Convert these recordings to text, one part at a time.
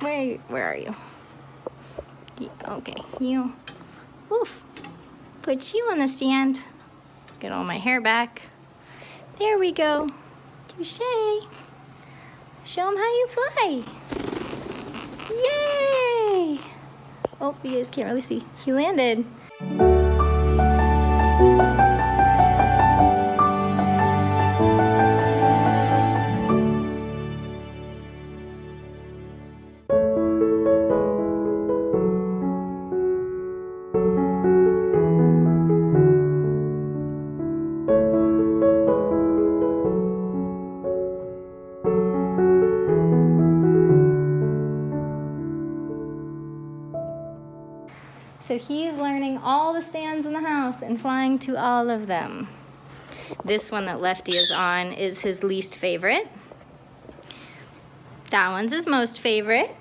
Where are you? Okay, you. Oof. Put you on the stand. Get all my hair back. There we go. Touché. Show him how you fly. Yay! Oh, you guys can't really see. He landed. So he's learning all the stands in the house and flying to all of them. This one that Lefty is on is his least favorite. That one's his most favorite.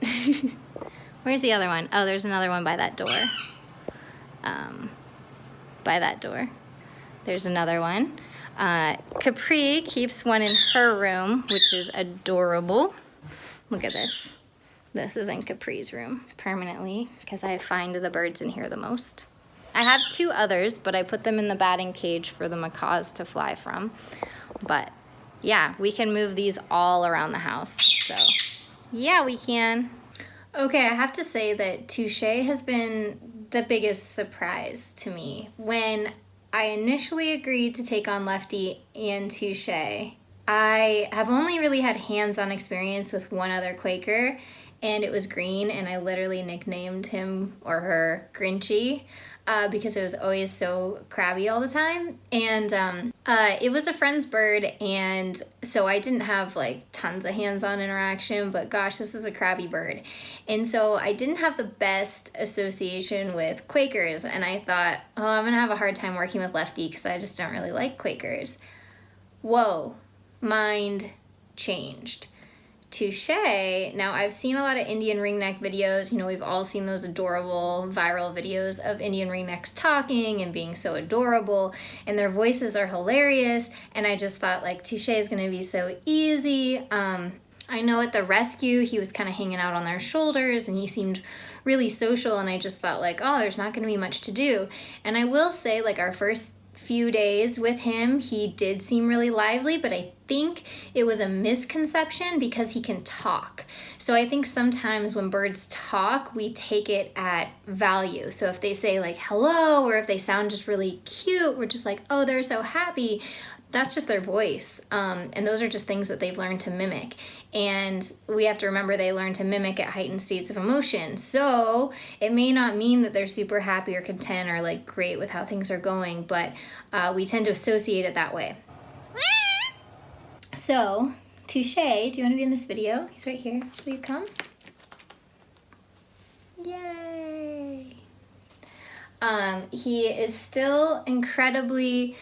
Where's the other one? Oh, there's another one by that door. By that door. There's another one. Capri keeps one in her room, which is adorable. Look at this. This is in Capri's room permanently because I find the birds in here the most. I have two others, but I put them in the batting cage for the macaws to fly from. But yeah, we can move these all around the house. So yeah, we can. Okay, I have to say that Touché has been the biggest surprise to me. When I initially agreed to take on Lefty and Touché, I have only really had hands-on experience with one other Quaker, and it was Green, and I literally nicknamed him or her Grinchy because it was always so crabby all the time. And it was a friend's bird, and so I didn't have like tons of hands-on interaction, but gosh, this is a crabby bird. And so I didn't have the best association with Quakers, and I thought, oh, I'm gonna have a hard time working with Lefty because I just don't really like Quakers. Whoa, mind changed. Touché. Now, I've seen a lot of Indian ringneck videos. You know, we've all seen those adorable viral videos of Indian ringnecks talking and being so adorable, and their voices are hilarious, and I just thought, like, Touché is going to be so easy. I know at the rescue, he was kind of hanging out on their shoulders, and he seemed really social, and I just thought, like, oh, there's not going to be much to do. And I will say, like, our first few days with him, he did seem really lively, but I think it was a misconception because he can talk. So I think sometimes when birds talk, we take it at value. So if they say like hello, or if they sound just really cute, we're just like, oh, they're so happy. That's just their voice. And those are just things that they've learned to mimic. And we have to remember they learn to mimic at heightened states of emotion. So it may not mean that they're super happy or content or like great with how things are going, but we tend to associate it that way. So, Touché, do you want to be in this video? He's right here. Will you come? Yay! He is still incredibly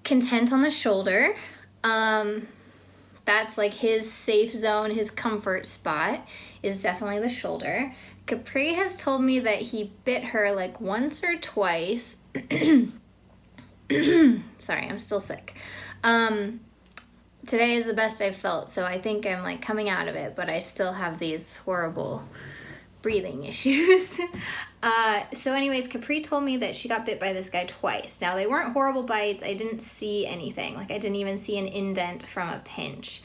content on the shoulder. That's like his safe zone, his comfort spot is definitely the shoulder. Capri has told me that he bit her like once or twice. Sorry, I'm still sick. Today is the best I've felt, so I think I'm like coming out of it, but I still have these horrible breathing issues. So anyways, Capri told me that she got bit by this guy twice. Now, they weren't horrible bites. I didn't see anything. Like, I didn't even see an indent from a pinch.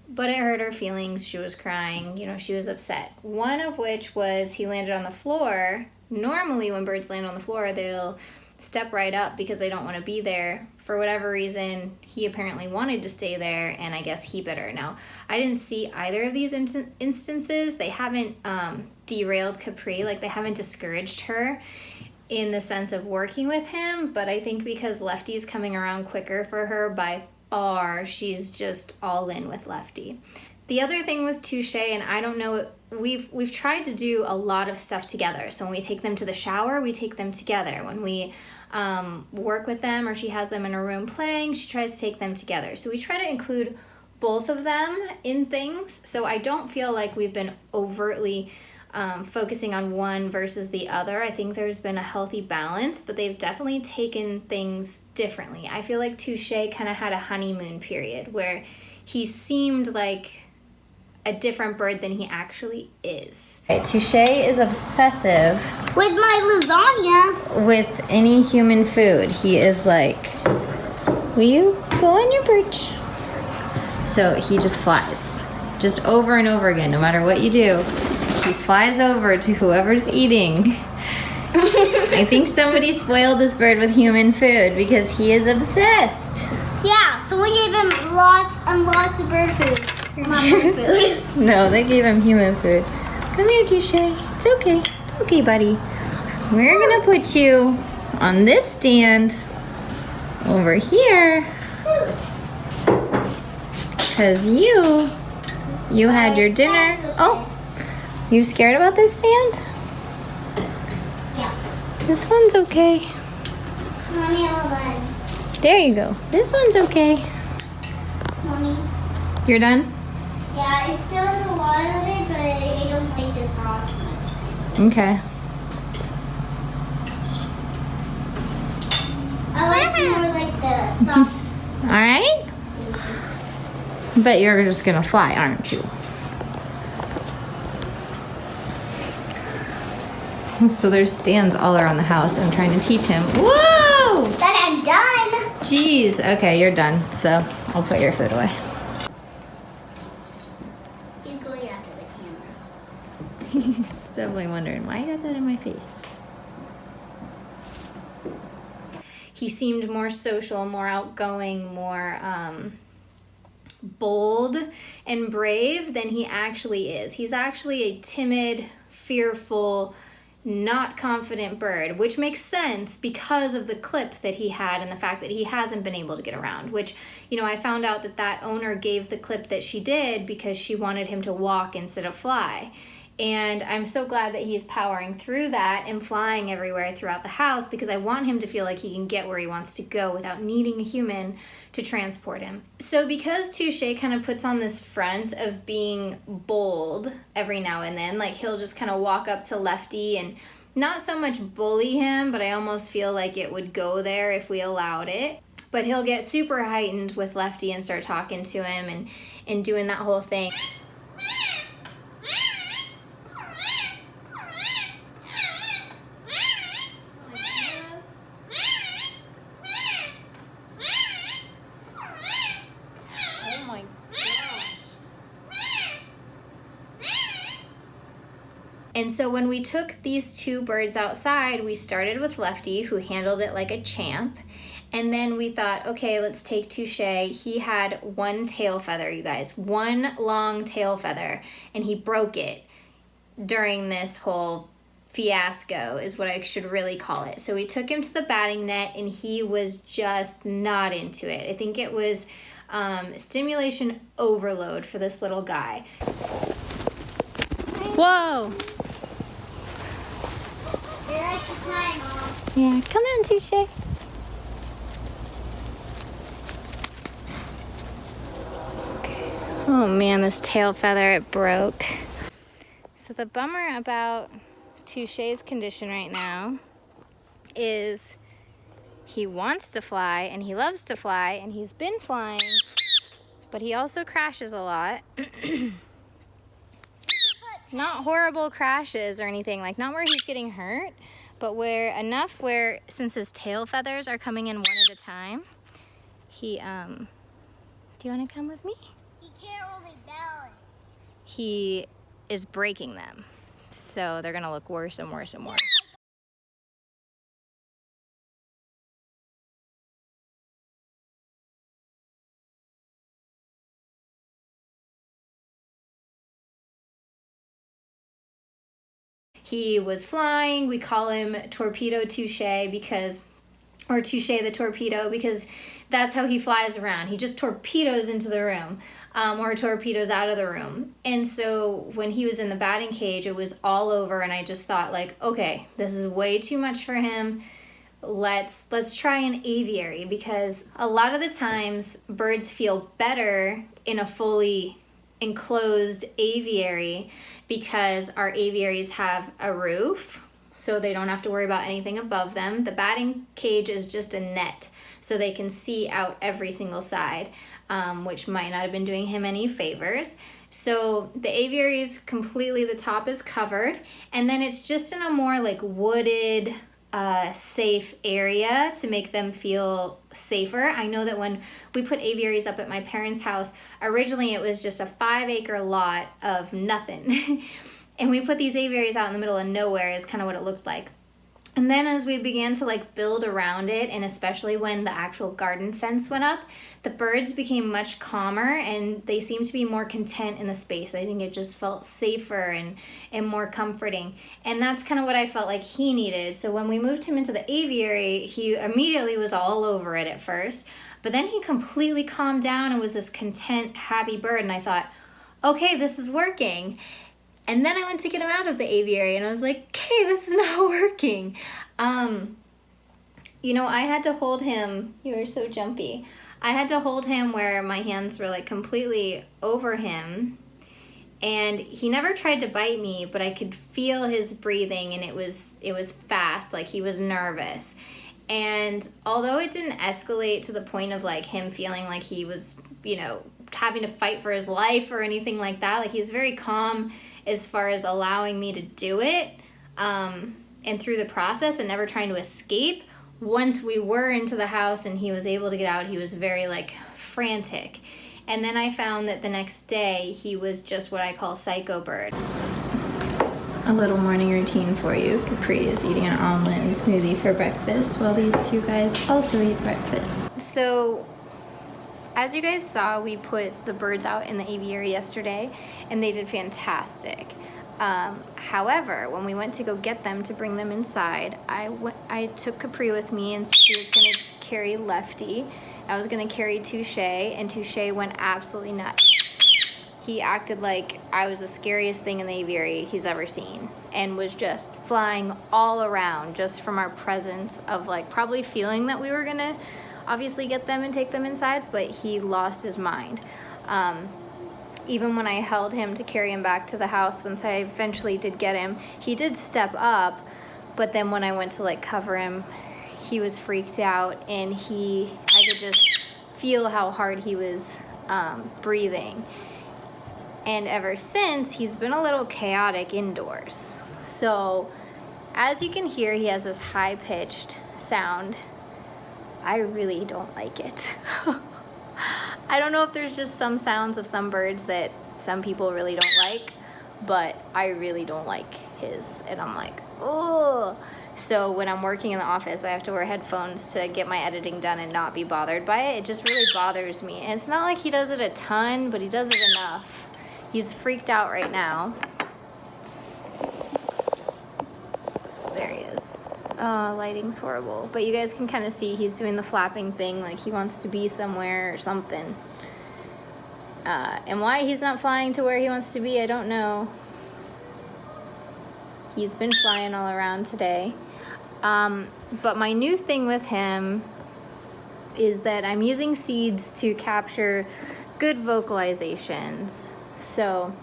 But it hurt her feelings. She was crying. You know, she was upset. One of which was he landed on the floor. Normally, when birds land on the floor, they'll step right up because they don't want to be there. For whatever reason, he apparently wanted to stay there, and I guess he bit her. Now, I didn't see either of these instances. They haven't derailed Capri, like they haven't discouraged her in the sense of working with him, but I think because Lefty's coming around quicker for her by far, she's just all in with Lefty. The other thing with Touché, and I don't know, we've tried to do a lot of stuff together. So when we take them to the shower, we take them together. When we work with them or she has them in her room playing, she tries to take them together. So we try to include both of them in things. So I don't feel like we've been overtly focusing on one versus the other. I think there's been a healthy balance, but they've definitely taken things differently. I feel like Touché kind of had a honeymoon period where he seemed like a different bird than he actually is. Okay, Touché is obsessive with my lasagna. With any human food. He is like, will you go on your perch? So he just flies. Just over and over again, no matter what you do. He flies over to whoever's eating. I think somebody spoiled this bird with human food because he is obsessed. Yeah, someone gave him lots and lots of bird food. Not bird food. No, they gave him human food. Come here, Touché. It's okay. It's okay, buddy. We're gonna put you on this stand over here because you had your dinner. Oh, you scared about this stand? This one's okay. Mommy, hold on. There you go. This one's okay. Mommy. You're done? Yeah, it still has a lot of it, but I don't like the sauce much. Okay. I like more like the soft. All right. But you're just gonna fly, aren't you? So there's stands all around the house. I'm trying to teach him. Whoa! That I'm done. Jeez. Okay, you're done. So I'll put your food away. He's going after the camera. He's definitely wondering why you got that in my face. He seemed more social, more outgoing, more bold and brave than he actually is. He's actually a timid, fearful, not confident bird, which makes sense because of the clip that he had and the fact that he hasn't been able to get around, which, you know, I found out that owner gave the clip that she did because she wanted him to walk instead of fly. And I'm so glad that he's powering through that and flying everywhere throughout the house because I want him to feel like he can get where he wants to go without needing a human to transport him. So because Touché kind of puts on this front of being bold every now and then, like he'll just kind of walk up to Lefty and not so much bully him, but I almost feel like it would go there if we allowed it. But he'll get super heightened with Lefty and start talking to him and doing that whole thing. And so when we took these two birds outside, we started with Lefty, who handled it like a champ. And then we thought, okay, let's take Touché. He had one tail feather, you guys, one long tail feather, and he broke it during this whole fiasco is what I should really call it. So we took him to the batting net and he was just not into it. I think it was stimulation overload for this little guy. Whoa! They like to climb, Mom. Yeah, come on, Touché. Oh man, this tail feather, it broke. So the bummer about Touché's condition right now is he wants to fly and he loves to fly and he's been flying, but he also crashes a lot. Not horrible crashes or anything, like not where he's getting hurt, but where enough where, since his tail feathers are coming in one at a time, he, do you want to come with me? He can't really balance. He is breaking them. So they're gonna look worse and worse and worse. He was flying. We call him Torpedo Touché because, or Touché the Torpedo, because that's how he flies around. He just torpedoes into the room, or torpedoes out of the room. And so when he was in the batting cage, it was all over, and I just thought, like, okay, this is way too much for him. Let's try an aviary, because a lot of the times birds feel better in a fully enclosed aviary because our aviaries have a roof, so they don't have to worry about anything above them. The batting cage is just a net, so they can see out every single side, which might not have been doing him any favors. So the aviary's completely, the top is covered, and then it's just in a more like wooded, safe area to make them feel safer. I know that when we put aviaries up at my parents' house, originally it was just a 5-acre lot of nothing. And we put these aviaries out in the middle of nowhere is kind of what it looked like. And then as we began to like build around it, and especially when the actual garden fence went up, the birds became much calmer and they seemed to be more content in the space. I think it just felt safer and more comforting. And that's kind of what I felt like he needed. So when we moved him into the aviary, he immediately was all over it at first, but then he completely calmed down and was this content, happy bird. And I thought, okay, this is working. And then I went to get him out of the aviary and I was like, okay, this is not working. You know, I had to hold him. You were so jumpy. I had to hold him where my hands were like completely over him. And he never tried to bite me, but I could feel his breathing, and it was fast, like he was nervous. And although it didn't escalate to the point of like him feeling like he was, you know, having to fight for his life or anything like that, like he was very calm as far as allowing me to do it, and through the process and never trying to escape. Once we were into the house and he was able to get out, he was very like frantic. And then I found that the next day he was just what I call psycho bird. A little morning routine for you. Capri is eating an almond smoothie for breakfast while these two guys also eat breakfast. So as you guys saw, we put the birds out in the aviary yesterday and they did fantastic. However, when we went to go get them to bring them inside, I took Capri with me, and she was going to carry Lefty. I was going to carry Touché, and Touché went absolutely nuts. He acted like I was the scariest thing in the aviary he's ever seen, and was just flying all around just from our presence of like probably feeling that we were going to obviously get them and take them inside, but he lost his mind. Even when I held him to carry him back to the house, once I eventually did get him, he did step up, but then when I went to like cover him, he was freaked out, and I could just feel how hard he was breathing. And ever since, he's been a little chaotic indoors. So as you can hear, he has this high-pitched sound. I really don't like it. I don't know if there's just some sounds of some birds that some people really don't like, but I really don't like his, and I'm like, oh. So when I'm working in the office, I have to wear headphones to get my editing done and not be bothered by it. It just really bothers me. And it's not like he does it a ton, but he does it enough. He's freaked out right now. There he is. Oh, lighting's horrible. But you guys can kind of see he's doing the flapping thing, like he wants to be somewhere or something. And why he's not flying to where he wants to be, I don't know. He's been flying all around today. But my new thing with him is that I'm using seeds to capture good vocalizations. So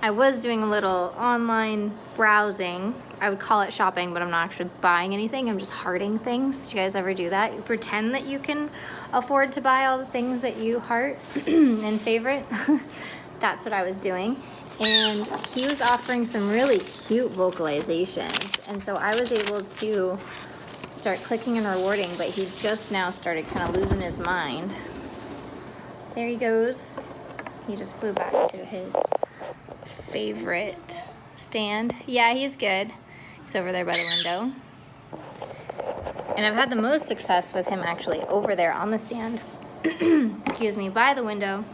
I was doing a little online browsing. I would call it shopping, but I'm not actually buying anything. I'm just hearting things. Do you guys ever do that? You pretend that you can afford to buy all the things that you heart and favorite. That's what I was doing. And he was offering some really cute vocalizations. And so I was able to start clicking and rewarding, but he just now started kind of losing his mind. There he goes. He just flew back to his favorite stand. Yeah, he's good. He's over there by the window. And I've had the most success with him actually over there on the stand. Excuse me, by the window.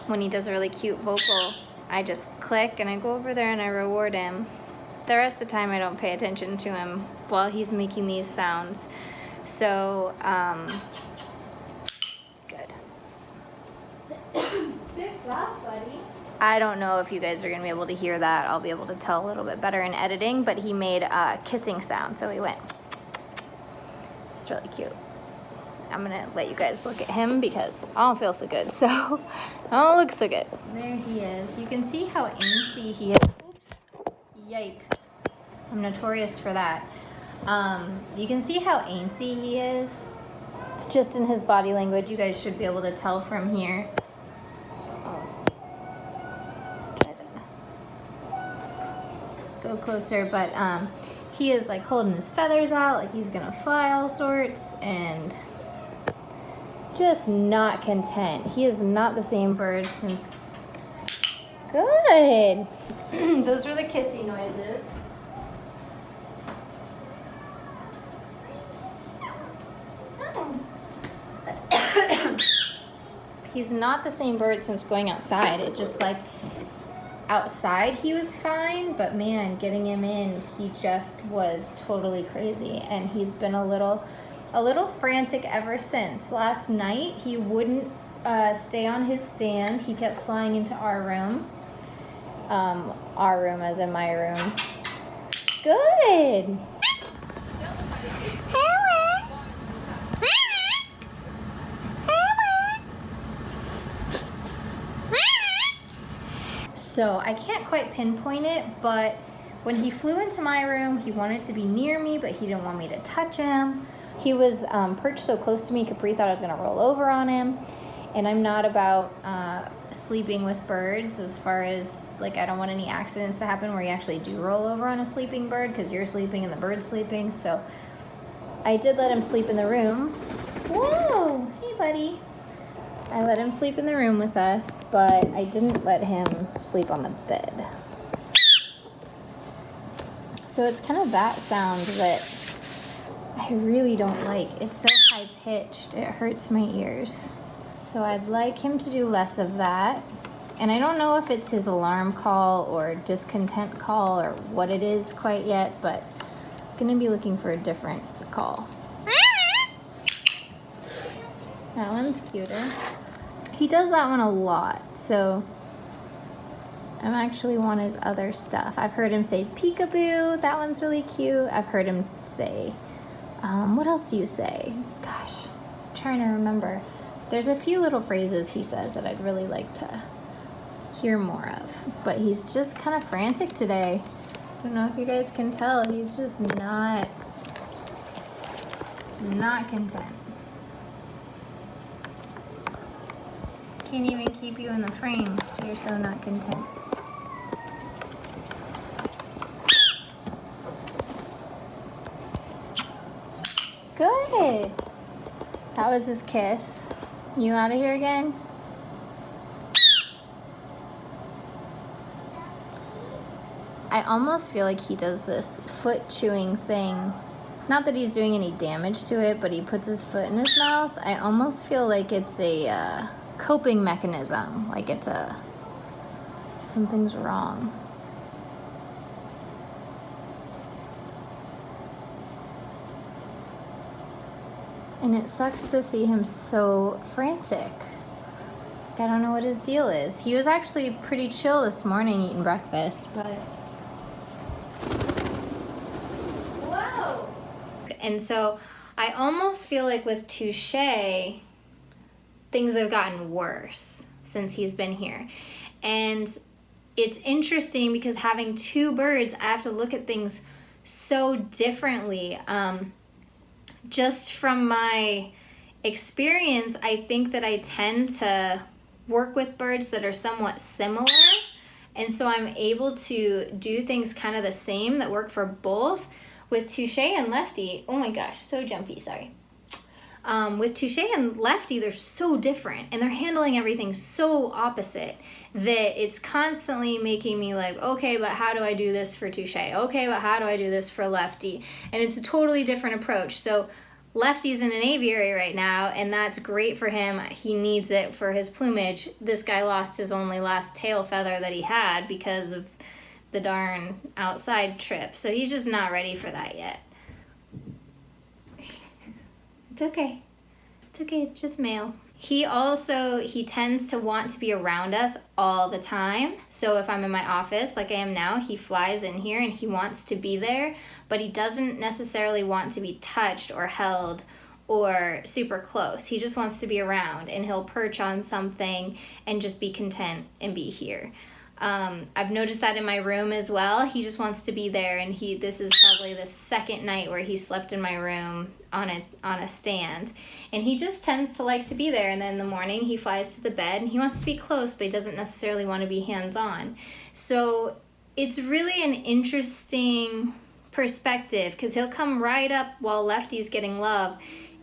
When he does a really cute vocal, I just click and I go over there and I reward him. The rest of the time I don't pay attention to him while he's making these sounds. So, good. Good job, buddy. I don't know if you guys are going to be able to hear that. I'll be able to tell a little bit better in editing, but he made a kissing sound, so he went. It's really cute. I'm going to let you guys look at him because I don't feel so good, so I don't look so good. There he is. You can see how antsy he is. Oops. Yikes. I'm notorious for that. You can see how antsy he is. Just in his body language, you guys should be able to tell from here. go closer, but he is like holding his feathers out like he's gonna fly all sorts and just not content. He is not the same bird since... Good! Those were the kissy noises. He's not the same bird since going outside. It just like, outside he was fine, but man, getting him in, he just was totally crazy. And he's been a little frantic ever since. Last night, he wouldn't stay on his stand. He kept flying into our room. Our room as in my room. Good. So I can't quite pinpoint it, but when he flew into my room, he wanted to be near me, but he didn't want me to touch him. He was perched so close to me, Capri thought I was gonna roll over on him. And I'm not about sleeping with birds as far as, like, I don't want any accidents to happen where you actually do roll over on a sleeping bird because you're sleeping and the bird's sleeping. So I did let him sleep in the room. Whoa, hey buddy. I let him sleep in the room with us, but I didn't let him sleep on the bed. So it's kind of that sound that I really don't like. It's so high-pitched, it hurts my ears. So I'd like him to do less of that. And I don't know if it's his alarm call or discontent call or what it is quite yet, but I'm gonna be looking for a different call. That one's cuter. He does that one a lot, so I actually want his other stuff. I've heard him say peekaboo, that one's really cute. I've heard him say, what else do you say? Gosh, I'm trying to remember. There's a few little phrases he says that I'd really like to hear more of, but he's just kind of frantic today. I don't know if you guys can tell, he's just not content. Can't even keep you in the frame. You're so not content. Good. That was his kiss. You out of here again? I almost feel like he does this foot chewing thing. Not that he's doing any damage to it, but he puts his foot in his mouth. I almost feel like it's a coping mechanism, like it's something's wrong. And it sucks to see him so frantic. I don't know what his deal is. He was actually pretty chill this morning eating breakfast, but... Whoa! And so I almost feel like with Touché, things have gotten worse since he's been here. And it's interesting because having two birds, I have to look at things so differently. Just from my experience, I think that I tend to work with birds that are somewhat similar. And so I'm able to do things kind of the same that work for both. With Touché and Lefty, oh my gosh, so jumpy, sorry. With Touché and Lefty, they're so different and they're handling everything so opposite that it's constantly making me like, okay, but how do I do this for Touché? Okay, but how do I do this for Lefty? And it's a totally different approach. So Lefty's in an aviary right now, and that's great for him. He needs it for his plumage. This guy lost his only last tail feather that he had because of the darn outside trip. So he's just not ready for that yet. It's okay. It's okay, it's just male. He tends to want to be around us all the time. So if I'm in my office, like I am now, he flies in here and he wants to be there, but he doesn't necessarily want to be touched or held or super close. He just wants to be around, and he'll perch on something and just be content and be here. I've noticed that in my room as well. He just wants to be there, and this is probably the second night where he slept in my room on a stand, and he just tends to like to be there. And then in the morning he flies to the bed and he wants to be close, but he doesn't necessarily want to be hands-on. So it's really an interesting perspective because he'll come right up while Lefty's getting love,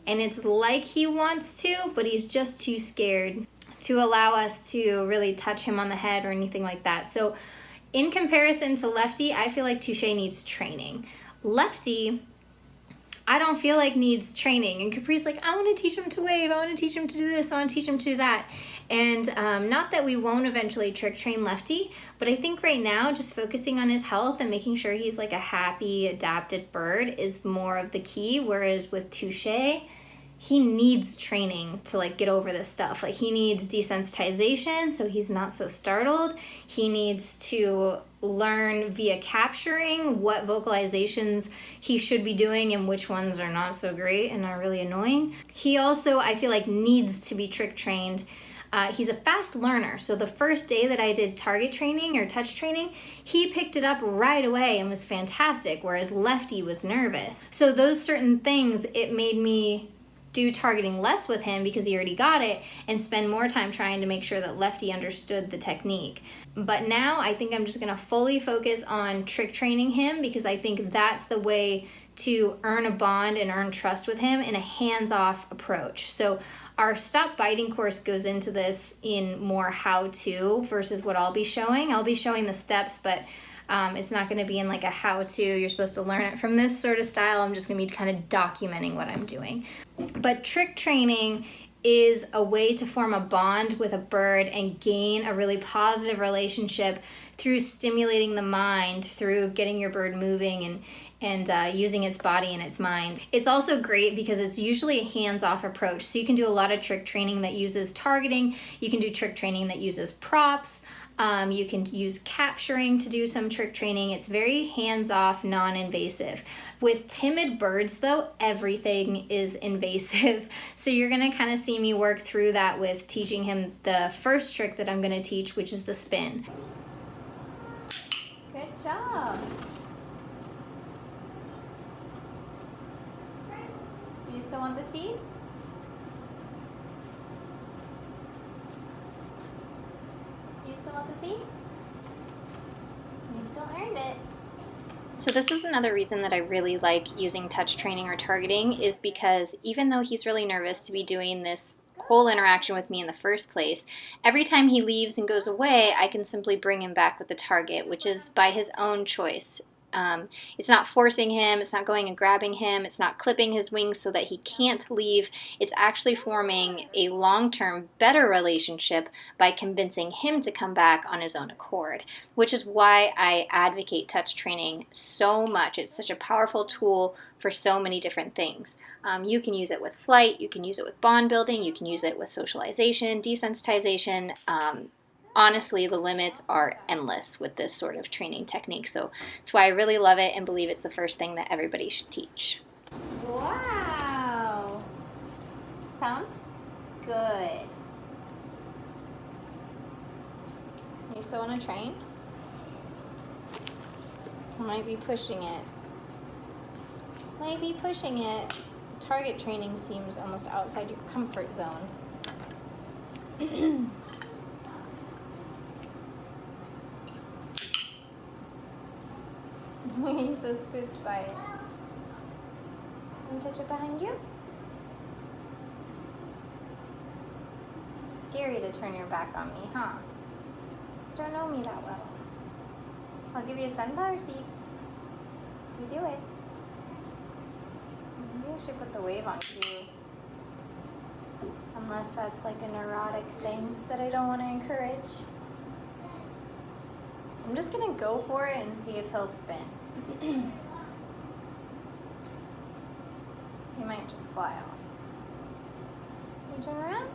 and it's like he wants to, but he's just too scared to allow us to really touch him on the head or anything like that. So in comparison to Lefty, I feel like Touché needs training. Lefty, I don't feel like needs training. And Capri's like, I want to teach him to wave. I want to teach him to do this. I want to teach him to do that. And not that we won't eventually trick train Lefty, but I think right now just focusing on his health and making sure he's like a happy, adapted bird is more of the key. Whereas with Touché, he needs training to like get over this stuff. Like he needs desensitization so he's not so startled. He needs to learn via capturing what vocalizations he should be doing and which ones are not so great and are really annoying. He also, I feel like, needs to be trick trained. He's a fast learner, so the first day that I did target training or touch training, he picked it up right away and was fantastic, whereas Lefty was nervous. So those certain things, it made me do targeting less with him because he already got it and spend more time trying to make sure that Lefty understood the technique. But now I think I'm just gonna fully focus on trick training him because I think that's the way to earn a bond and earn trust with him in a hands-off approach. So our stop biting course goes into this in more how-to versus what I'll be showing. I'll be showing the steps, but it's not going to be in like a how-to, you're supposed to learn it from this sort of style. I'm just going to be kind of documenting what I'm doing. But trick training is a way to form a bond with a bird and gain a really positive relationship through stimulating the mind, through getting your bird moving and using its body and its mind. It's also great because it's usually a hands-off approach. So you can do a lot of trick training that uses targeting. You can do trick training that uses props. You can use capturing to do some trick training. It's very hands-off, non-invasive. With timid birds, though, everything is invasive. So you're going to kind of see me work through that with teaching him the first trick that I'm going to teach, which is the spin. Good job. Do you still want the seed? You still want the seed? You still earned it. So this is another reason that I really like using touch training or targeting is because even though he's really nervous to be doing this whole interaction with me in the first place, every time he leaves and goes away, I can simply bring him back with the target, which is by his own choice. It's not forcing him, it's not going and grabbing him, it's not clipping his wings so that he can't leave. It's actually forming a long-term, better relationship by convincing him to come back on his own accord, which is why I advocate touch training so much. It's such a powerful tool for so many different things. You can use it with flight, you can use it with bond building, you can use it with socialization, desensitization. Honestly, the limits are endless with this sort of training technique. So that's why I really love it and believe it's the first thing that everybody should teach. Wow. Come. Good. You still want to train? I might be pushing it. Might be pushing it. The target training seems almost outside your comfort zone. Why are you so spooked by it? Can you touch it behind you? It's scary to turn your back on me, huh? You don't know me that well. I'll give you a sunflower seed. You do it. Maybe I should put the wave on you. Unless that's like a neurotic thing that I don't want to encourage. I'm just gonna go for it and see if he'll spin. He might just fly off. Can you turn around?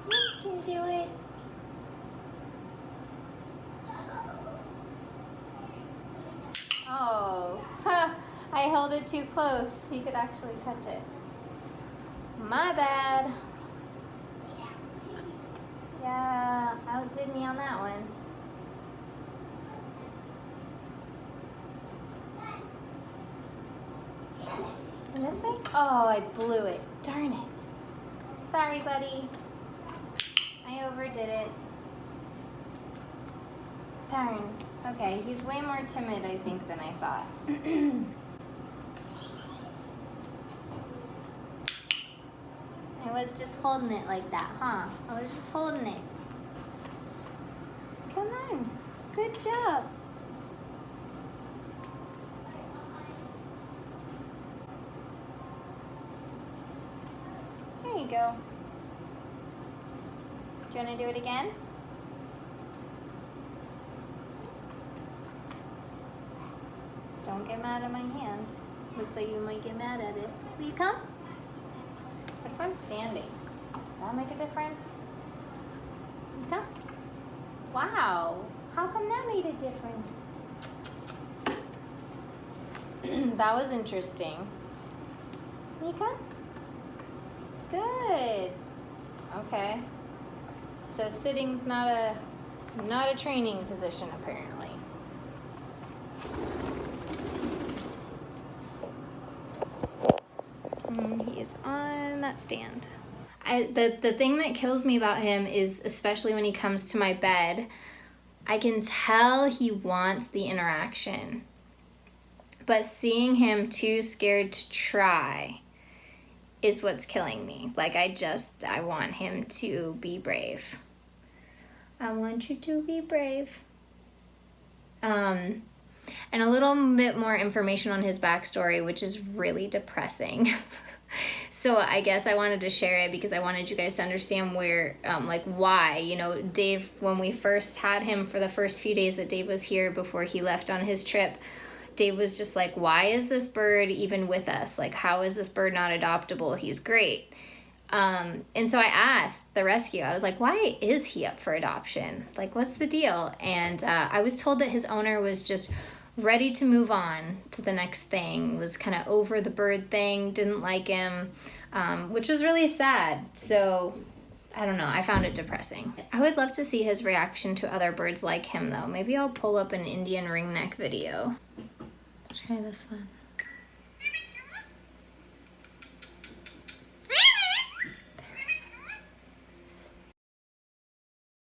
You can do it. Oh, I held it too close. He could actually touch it. My bad. Yeah, outdid me on that one. And this way? Oh, I blew it. Darn it. Sorry, buddy. I overdid it. Darn. Okay, he's way more timid, I think, than I thought. I was just holding it like that, huh? I was just holding it. Come on. Good job. There you go. Do you want to do it again? Don't get mad at my hand. Look like you might get mad at it. Will you come? What if I'm standing? Does that make a difference? Will you come? Wow. How come that made a difference? That was interesting. Will you come? Good. Okay. So sitting's not a training position apparently. He is on that stand. The thing that kills me about him is, especially when he comes to my bed, I can tell he wants the interaction. But seeing him too scared to try is what's killing me. Like, I want him to be brave. I want you to be brave. And a little bit more information on his backstory, which is really depressing. So I guess I wanted to share it because I wanted you guys to understand where, like, why. You know, Dave, when we first had him for the first few days that Dave was here before he left on his trip, Dave was just like, why is this bird even with us? Like, how is this bird not adoptable? He's great. And so I asked the rescue, I was like, why is he up for adoption? Like, what's the deal? And I was told that his owner was just ready to move on to the next thing, was kind of over the bird thing, didn't like him, which was really sad. So I don't know, I found it depressing. I would love to see his reaction to other birds like him though. Maybe I'll pull up an Indian ringneck video. Try this one.